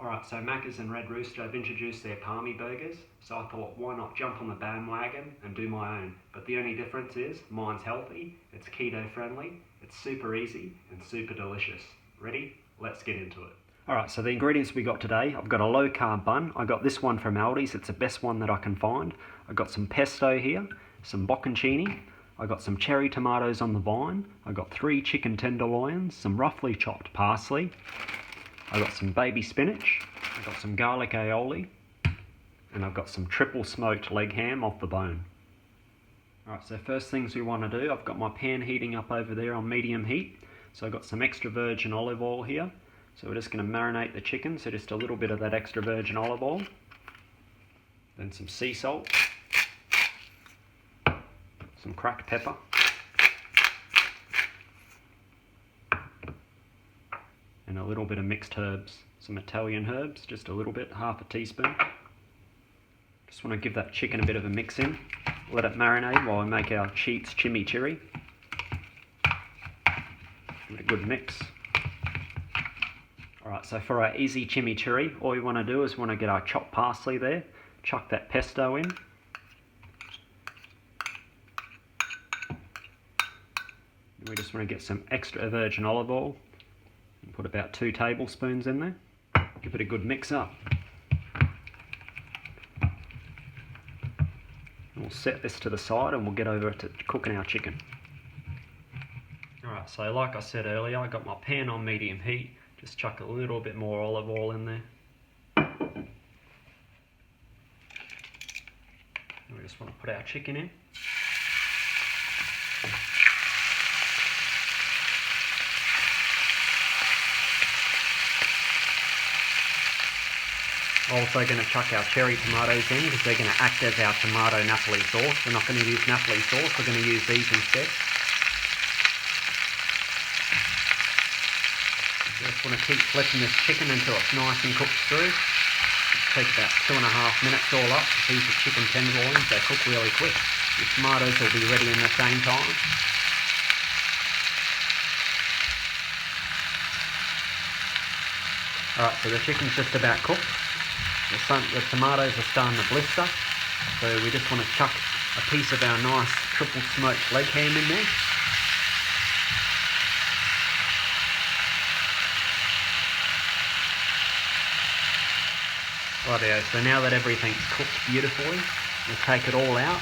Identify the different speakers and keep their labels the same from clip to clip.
Speaker 1: Alright, so Macca's and Red Rooster have introduced their Parmi burgers, so I thought why not jump on the bandwagon and do my own. But the only difference is mine's healthy, it's keto friendly, it's super easy and super delicious. Ready? Let's get into it. Alright, so the ingredients we got today, I've got a low carb bun. I got this one from Aldi's, it's the best one that I can find. I've got some pesto here, some bocconcini, I got some cherry tomatoes on the vine, I got 3 chicken tenderloins, some roughly chopped parsley, I got some baby spinach, I got some garlic aioli, and I've got some triple smoked leg ham off the bone. Alright, so first things we want to do, I've got my pan heating up over there on medium heat. So I've got some extra virgin olive oil here. So we're just going to marinate the chicken, so just a little bit of that extra virgin olive oil. Then some sea salt, some cracked pepper, and a little bit of mixed herbs, some Italian herbs, just a little bit, half a teaspoon. Just want to give that chicken a bit of a mix in, let it marinate while we make our Sheets chimichurri. Give it a good mix. Alright, so for our easy chimichurri, all we want to do is want to get our chopped parsley there, chuck that pesto in. And we just want to get some extra virgin olive oil and put about 2 tablespoons in there. Give it a good mix up. And we'll set this to the side and we'll get over to cooking our chicken. Alright, so like I said earlier, I got my pan on medium heat. Just chuck a little bit more olive oil in there. And we just want to put our chicken in. Also going to chuck our cherry tomatoes in because they're going to act as our tomato Napoli sauce. We're not going to use Napoli sauce, we're going to use these instead. Just want to keep flipping this chicken until it's nice and cooked through. Take about 2.5 minutes all up. These are chicken tenderloins, they cook really quick. The tomatoes will be ready in the same time. Alright, so the chicken's just about cooked. The tomatoes are starting to blister. So we just want to chuck a piece of our nice triple smoked leg ham in there. Rightio, so now that everything's cooked beautifully, we'll take it all out,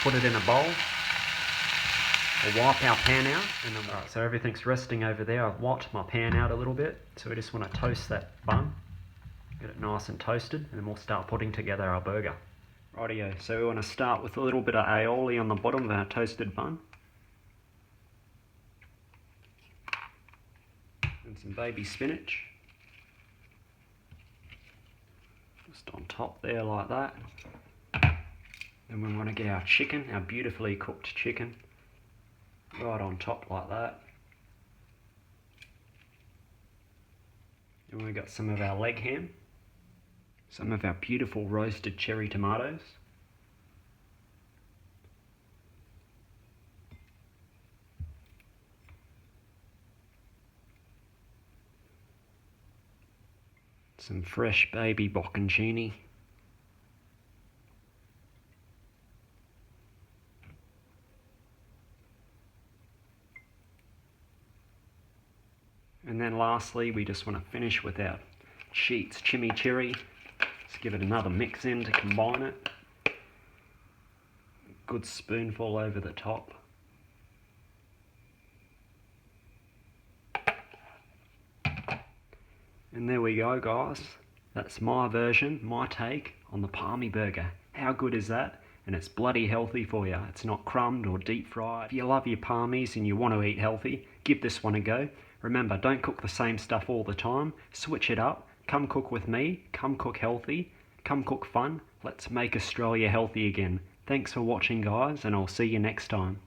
Speaker 1: put it in a bowl, we'll wipe our pan out, and then alright, so everything's resting over there. I've wiped my pan out a little bit, so we just want to toast that bun, get it nice and toasted, and then we'll start putting together our burger. Rightio, so we want to start with a little bit of aioli on the bottom of our toasted bun, and some baby spinach. Just on top there like that. Then we want to get our chicken, our beautifully cooked chicken, right on top like that. And we've got some of our leg ham, some of our beautiful roasted cherry tomatoes, some fresh baby bocconcini, and then lastly we just want to finish with our Sheets chimichurri. Just give it another mix in to combine it. A good spoonful over the top. And there we go, guys. That's my version, my take on the Parmi burger. How good is that? And it's bloody healthy for you. It's not crumbed or deep fried. If you love your Parmis and you want to eat healthy, give this one a go. Remember, don't cook the same stuff all the time. Switch it up. Come cook with me. Come cook healthy. Come cook fun. Let's make Australia healthy again. Thanks for watching, guys, and I'll see you next time.